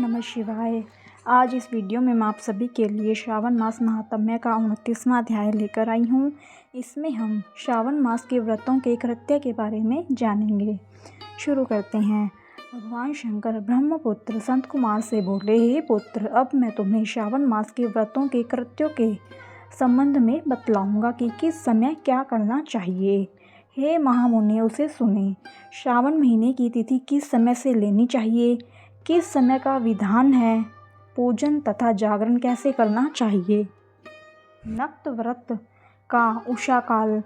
नमः शिवाय। आज इस वीडियो में मैं आप सभी के लिए श्रावण मास महात्म्य का 29वां अध्याय लेकर आई हूँ। इसमें हम श्रावण मास के व्रतों के कृत्य के बारे में जानेंगे। शुरू करते हैं। भगवान शंकर ब्रह्मपुत्र संत कुमार से बोले, हे पुत्र, अब मैं तुम्हें श्रावण मास के व्रतों के कृत्यों के संबंध में बतलाऊंगा कि किस समय क्या करना चाहिए। हे महामुनि, उसे सुने। श्रावण महीने की तिथि किस समय से लेनी चाहिए, किस समय का विधान है, पूजन तथा जागरण कैसे करना चाहिए। नक्त व्रत का उषा काल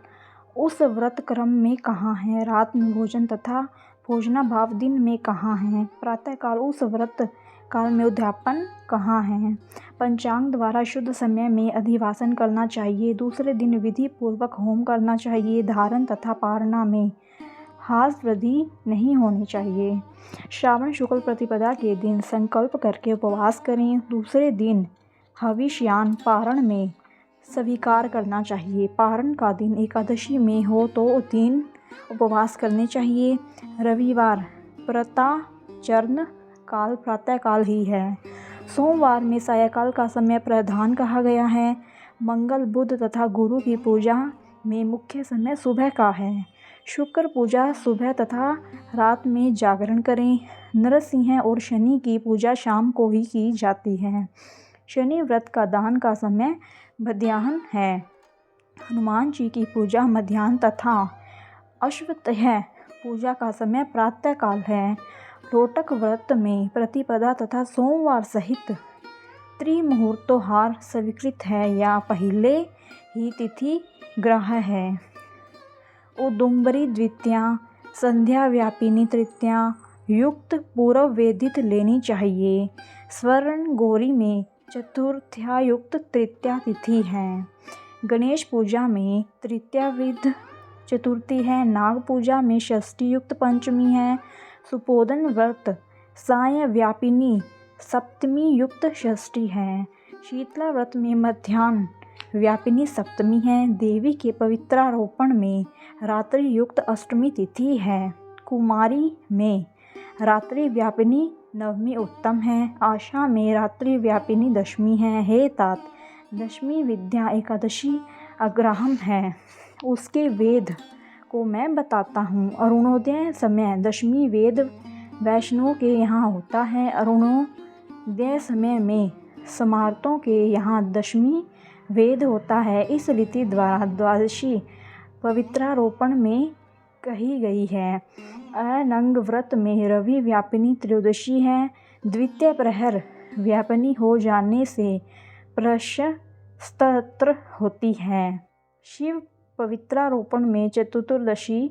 उस व्रत क्रम में कहाँ है, रात में भोजन तथा भोजनाभाव दिन में कहाँ है, प्रातः काल उस व्रत काल में उद्यापन कहाँ है, पंचांग द्वारा शुद्ध समय में अधिवासन करना चाहिए, दूसरे दिन विधि पूर्वक होम करना चाहिए, धारण तथा पारणा में हास वृद्धि नहीं होनी चाहिए। श्रावण शुक्ल प्रतिपदा के दिन संकल्प करके उपवास करें, दूसरे दिन हविष्यान पारण में स्वीकार करना चाहिए। पारण का दिन एकादशी में हो तो उस दिन उपवास करने चाहिए। रविवार प्रताचरण काल प्रातः काल ही है। सोमवार में सायकाल का समय प्रधान कहा गया है। मंगल, बुध तथा गुरु की पूजा में मुख्य समय सुबह का है। शुक्र पूजा सुबह तथा रात में जागरण करें। नरसिंह और शनि की पूजा शाम को ही की जाती है। शनि व्रत का दान का समय मध्याह्न है। हनुमान जी की पूजा मध्याह्न तथा अश्वत्थ पूजा का समय प्रातः काल है। रोटक व्रत में प्रतिपदा तथा सोमवार सहित त्रिमुहूर्तोहार स्वीकृत है या पहले ही तिथि ग्रह है। उदुम्बरी द्वितीया, संध्या व्यापिनी तृतीया युक्त पूर्व वेदित लेनी चाहिए। स्वर्ण गौरी में चतुर्थ्या युक्त तृतीया तिथि है। गणेश पूजा में तृतीया विध चतुर्थी है। नाग पूजा में षष्ठी युक्त पंचमी है। सुपोदन व्रत साय व्यापिनी सप्तमी युक्त षष्ठी है। शीतला व्रत में मध्याह्न व्यापिनी सप्तमी है। देवी के पवित्रारोपण में रात्रि युक्त अष्टमी तिथि है। कुमारी में रात्रि व्यापिनी नवमी उत्तम है। आशा में रात्रि व्यापिनी दशमी है। हे तात, दशमी विद्या एकादशी अग्रहम है, उसके वेद को मैं बताता हूँ। अरुणोदय समय दशमी वेद वैष्णवों के यहाँ होता है। अरुणोदय समय में स्मार्तों के यहाँ दशमी वेद होता है। इस रीति द्वारा द्वादशी पवित्रारोपण में कही गई है। अनंग व्रत में रवि व्यापिनी त्रयोदशी है। द्वितीय प्रहर व्यापिनी हो जाने से प्रशस्त्र होती है। शिव पवित्रारोपण में चतुर्दशी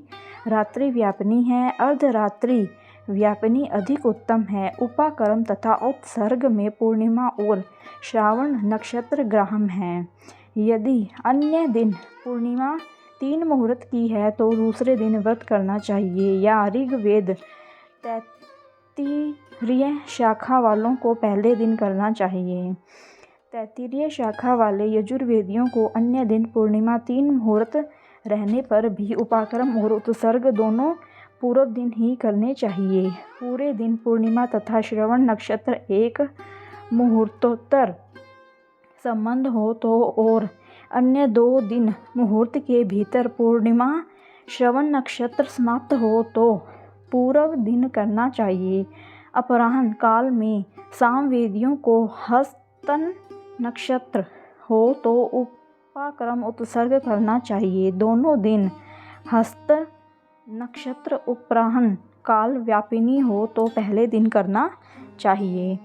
रात्रि व्यापिनी है। अर्धरात्रि व्यापिनी अधिक उत्तम है। उपाकर्म तथा उत्सर्ग में पूर्णिमा और श्रावण नक्षत्र ग्रहण है। यदि अन्य दिन पूर्णिमा 3 मुहूर्त की है तो दूसरे दिन व्रत करना चाहिए। या ऋग्वेद तैत्तिरीय शाखा वालों को पहले दिन करना चाहिए। तैत्तिरीय शाखा वाले यजुर्वेदियों को अन्य दिन पूर्णिमा 3 मुहूर्त रहने पर भी उपाकर्म और उत्सर्ग दोनों पूर्व दिन ही करने चाहिए। पूरे दिन पूर्णिमा तथा श्रवण नक्षत्र एक मुहूर्तोत्तर संबंध हो तो और अन्य 2 दिन मुहूर्त के भीतर पूर्णिमा श्रवण नक्षत्र समाप्त हो तो पूर्व दिन करना चाहिए। अपराह्न काल में सामवेदियों को हस्तन नक्षत्र हो तो उपाकर्म उत्सर्ग करना चाहिए। दोनों दिन हस्त नक्षत्र अपराह्न काल व्यापिनी हो तो पहले दिन करना चाहिए।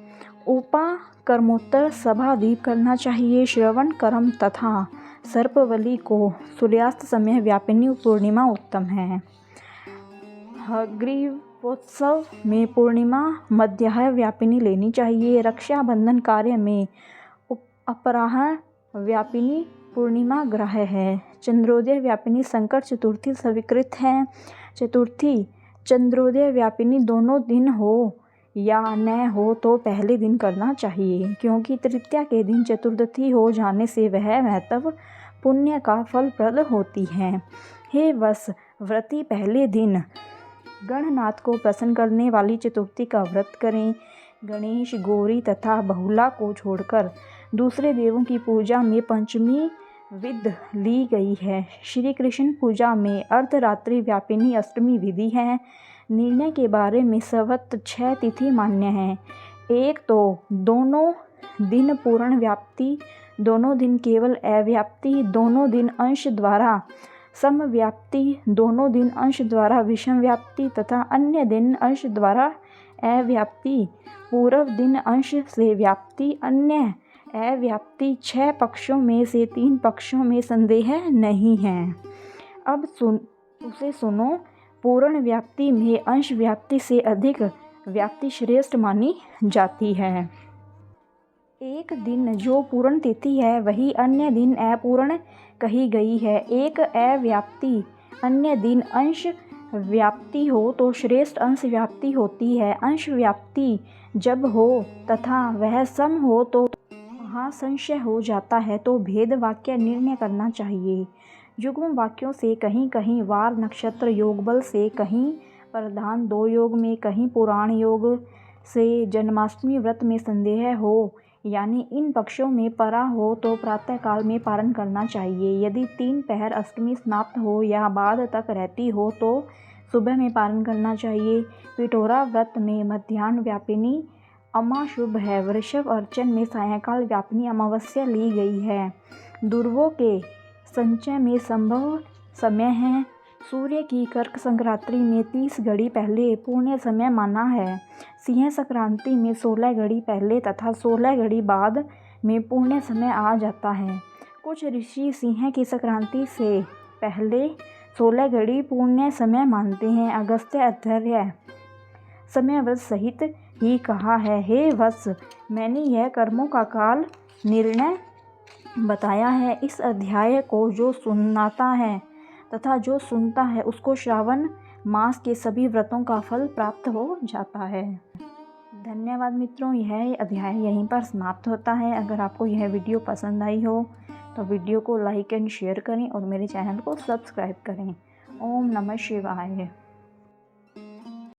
उपाकर्मोत्तर सभादीप करना चाहिए। श्रवण कर्म तथा सर्पबलि को सूर्यास्त समय व्यापिनी पूर्णिमा उत्तम है। हयग्रीवोत्सव में पूर्णिमा मध्याह्न व्यापिनी लेनी चाहिए। रक्षाबंधन कार्य में अपराह्न व्यापिनी पूर्णिमा ग्रह है। चंद्रोदय व्यापिनी संकट चतुर्थी स्वीकृत है। चतुर्थी चंद्रोदय व्यापिनी दोनों दिन हो या न हो तो पहले दिन करना चाहिए, क्योंकि तृतीया के दिन चतुर्थी हो जाने से वह महत्व पुण्य का फलप्रद होती है। हे वस, व्रती पहले दिन गणनाथ को प्रसन्न करने वाली चतुर्थी का व्रत करें। गणेश, गौरी तथा बहुला को छोड़कर दूसरे देवों की पूजा में पंचमी विधि ली गई है। श्री कृष्ण पूजा में अर्धरात्रि व्यापिनी अष्टमी विधि है। निर्णय के बारे में सर्वत्र 6 तिथि मान्य हैं। एक तो दोनों दिन पूर्ण व्याप्ति, दोनों दिन केवल अव्याप्ति, दोनों दिन अंश द्वारा समव्याप्ति, दोनों दिन अंश द्वारा विषम व्याप्ति तथा अन्य दिन अंश द्वारा अव्याप्ति। पूर्व दिन अंश से व्याप्ति, अन्य अव्याप्ति। 6 पक्षों में से 3 पक्षों में संदेह नहीं है। अब सुनो। पूर्ण व्याप्ति में अंश व्याप्ति से अधिक व्याप्ति श्रेष्ठ मानी जाती है। एक दिन जो पूर्ण तिथि है वही अन्य दिन अपूर्ण कही गई है। एक अव्याप्ति अन्य दिन अंश व्याप्ति हो तो श्रेष्ठ अंश व्याप्ति होती है। अंश व्याप्ति जब हो तथा वह सम हो तो वहाँ संशय हो जाता है, तो भेद वाक्य निर्णय करना चाहिए। युग्म वाक्यों से कहीं कहीं वार नक्षत्र योग बल से, कहीं प्रधान 2 योग में, कहीं पुराण योग से जन्माष्टमी व्रत में संदेह हो, यानी इन पक्षों में परा हो तो प्रातःकाल में पारण करना चाहिए। यदि 3 पहर अष्टमी समाप्त हो या बाद तक रहती हो तो सुबह में पारण करना चाहिए। पिठोरा व्रत में मध्याह्न व्यापिनी अमा शुभ है। वृषभ अर्चन में सायंकाल व्यापिनी अमावस्या ली गई है। दुर्वों के संचय में संभव समय है। सूर्य की कर्क संक्रांति में 30 घड़ी पहले पुण्य समय माना है। सिंह संक्रांति में 16 घड़ी पहले तथा 16 घड़ी बाद में पुण्य समय आ जाता है। कुछ ऋषि सिंह की संक्रांति से पहले 16 घड़ी पुण्य समय मानते हैं। अगस्त्य अध्याय समय व्रत सहित ही कहा है। हे वत्स, मैंने यह कर्मों का काल निर्णय बताया है। इस अध्याय को जो सुनाता है तथा जो सुनता है उसको श्रावण मास के सभी व्रतों का फल प्राप्त हो जाता है। धन्यवाद मित्रों, यह अध्याय यहीं पर समाप्त होता है। अगर आपको यह वीडियो पसंद आई हो तो वीडियो को लाइक एंड शेयर करें और मेरे चैनल को सब्सक्राइब करें। ओम नमः शिवाय।